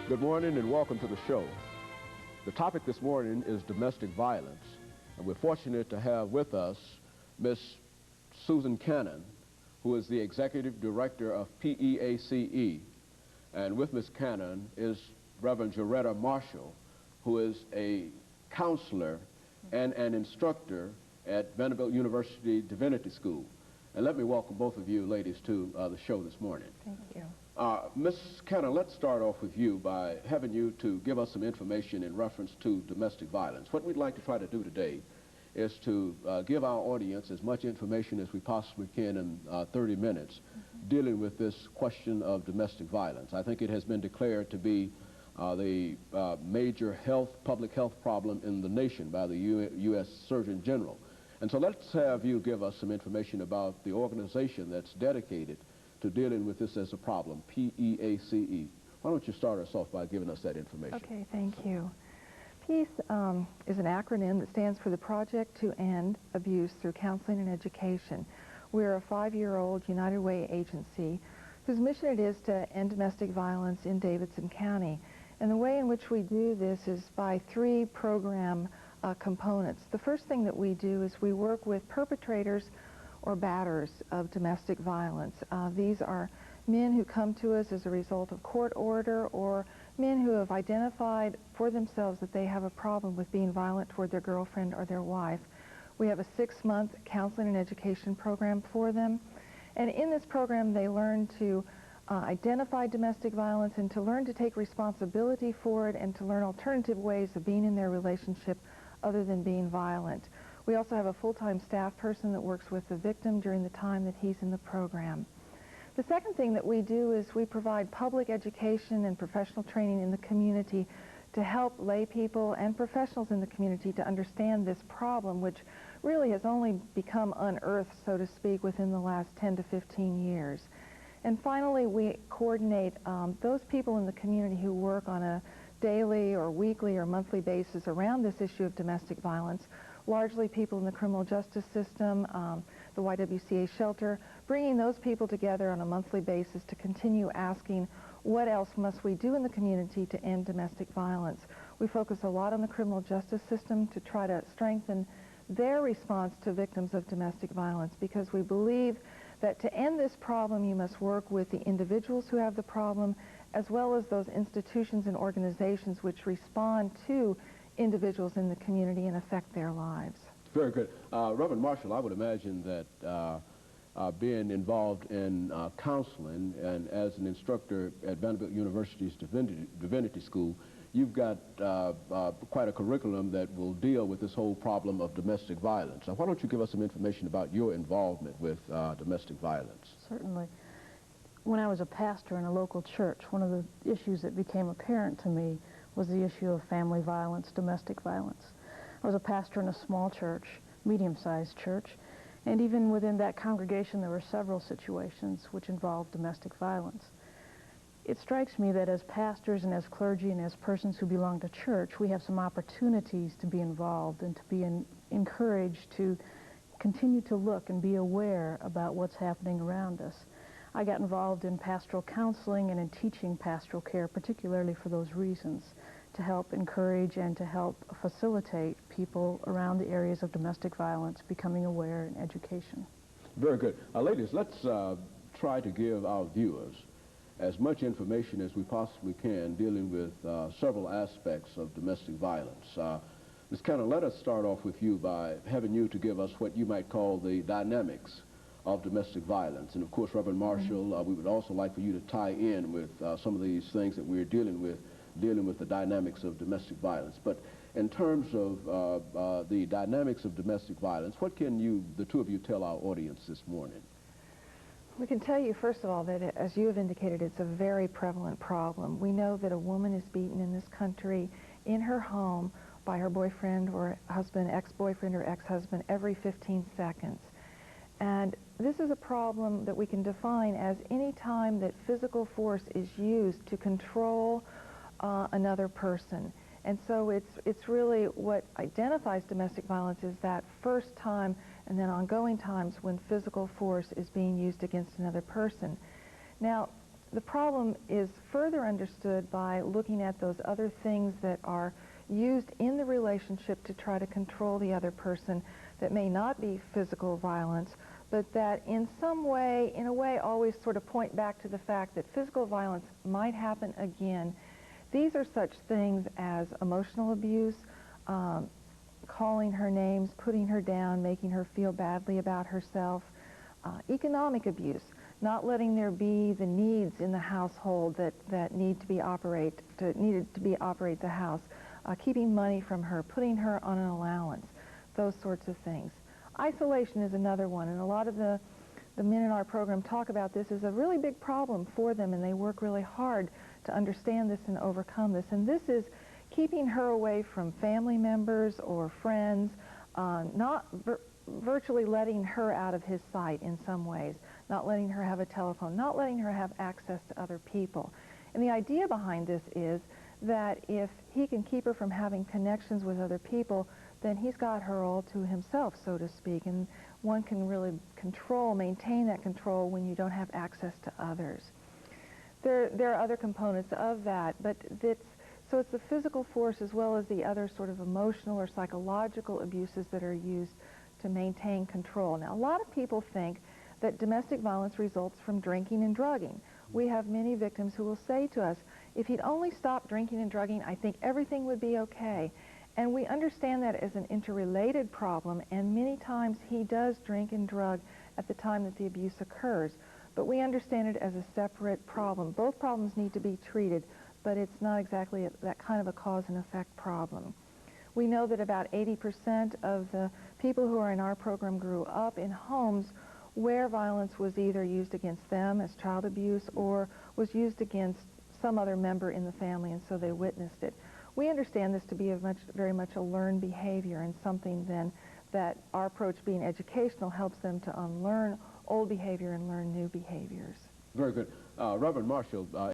Good morning and welcome to the show. The topic this morning is domestic violence, and we're fortunate to have with us Miss Susan Cannon, who is the Executive Director of PEACE, and with Miss Cannon is Reverend JMarshall, who is a counselor and an instructor at Vanderbilt University Divinity School. And let me welcome both of you ladies to the show this morning. Thank you. Ms. Cannon, let's start off with you by having you to give us some information in reference to domestic violence. What we'd like to try to do today is to give our audience as much information as we possibly can in 30 minutes dealing with this question of domestic violence. I think it has been declared to be the major public health problem in the nation by the U.S. Surgeon General. And so let's have you give us some information about the organization that's dedicated to dealing with this as a problem, PEACE. Why don't you start us off by giving us that information? Okay, thank you. PEACE is an acronym that stands for the Project to End Abuse Through Counseling and Education. We're a 5-year-old United Way agency whose mission it is to end domestic violence in Davidson County. And the way in which we do this is by 3 program components. The first thing that we do is we work with perpetrators or batters of domestic violence. These are men who come to us as a result of court order, or men who have identified for themselves that they have a problem with being violent toward their girlfriend or their wife. We have a 6-month counseling and education program for them. And in this program, they learn to identify domestic violence and to learn to take responsibility for it and to learn alternative ways of being in their relationship other than being violent. We also have a full-time staff person that works with the victim during the time that he's in the program. The second thing that we do is we provide public education and professional training in the community to help lay people and professionals in the community to understand this problem, which really has only become unearthed, so to speak, within the last 10 to 15 years. And finally, we coordinate those people in the community who work on a daily or weekly or monthly basis around this issue of domestic violence, largely people in the criminal justice system, the YWCA shelter, bringing those people together on a monthly basis to continue asking what else must we do in the community to end domestic violence. We focus a lot on the criminal justice system to try to strengthen their response to victims of domestic violence, because we believe that to end this problem you must work with the individuals who have the problem as well as those institutions and organizations which respond to individuals in the community and affect their lives. Very good. Reverend Marshall, I would imagine that being involved in counseling and as an instructor at Vanderbilt University's Divinity School, you've got quite a curriculum that will deal with this whole problem of domestic violence. Why don't you give us some information about your involvement with domestic violence? Certainly. When I was a pastor in a local church, one of the issues that became apparent to me was the issue of family violence, domestic violence. I was a pastor in a small church, medium-sized church, and even within that congregation there were several situations which involved domestic violence. It strikes me that as pastors and as clergy and as persons who belong to church, we have some opportunities to be involved and to be encouraged to continue to look and be aware about what's happening around us. I got involved in pastoral counseling and in teaching pastoral care, particularly for those reasons, to help encourage and to help facilitate people around the areas of domestic violence becoming aware in education. Very good. Ladies, let's try to give our viewers as much information as we possibly can dealing with several aspects of domestic violence. Ms. Cannon, let us start off with you by having you to give us what you might call the dynamics of domestic violence. And of course, Reverend Marshall, we would also like for you to tie in with some of these things that we're dealing with the dynamics of domestic violence. But in terms of the dynamics of domestic violence, what can you, the two of you, tell our audience this morning? We can tell you, first of all, that as you have indicated, it's a very prevalent problem. We know that a woman is beaten in this country in her home by her boyfriend or husband, ex-boyfriend or ex-husband every 15 seconds. And this is a problem that we can define as any time that physical force is used to control another person. And so it's really what identifies domestic violence is that first time and then ongoing times when physical force is being used against another person. Now, the problem is further understood by looking at those other things that are used in the relationship to try to control the other person that may not be physical violence, but that in some way, in a way, always sort of point back to the fact that physical violence might happen again. These are such things as emotional abuse, calling her names, putting her down, making her feel badly about herself, economic abuse, not letting there be the needs in the household that needed to be operate the house, keeping money from her, putting her on an allowance, those sorts of things. Isolation is another one, and a lot of the men in our program talk about this as a really big problem for them, and they work really hard to understand this and overcome this. And this is keeping her away from family members or friends, virtually letting her out of his sight in some ways, not letting her have a telephone, not letting her have access to other people. And the idea behind this is that if he can keep her from having connections with other people, then he's got her all to himself, so to speak. And one can really maintain that control when you don't have access to others. There are other components of that, but so it's the physical force as well as the other sort of emotional or psychological abuses that are used to maintain control. Now, a lot of people think that domestic violence results from drinking and drugging. We have many victims who will say to us, if he'd only stop drinking and drugging, I think everything would be okay. And we understand that as an interrelated problem, and many times he does drink and drug at the time that the abuse occurs. But we understand it as a separate problem. Both problems need to be treated, but it's not exactly that kind of a cause and effect problem. We know that about 80% of the people who are in our program grew up in homes where violence was either used against them as child abuse or was used against some other member in the family, and so they witnessed it. We understand this to be very much a learned behavior, and something then that our approach being educational helps them to unlearn old behavior and learn new behaviors. Very good. Reverend Marshall,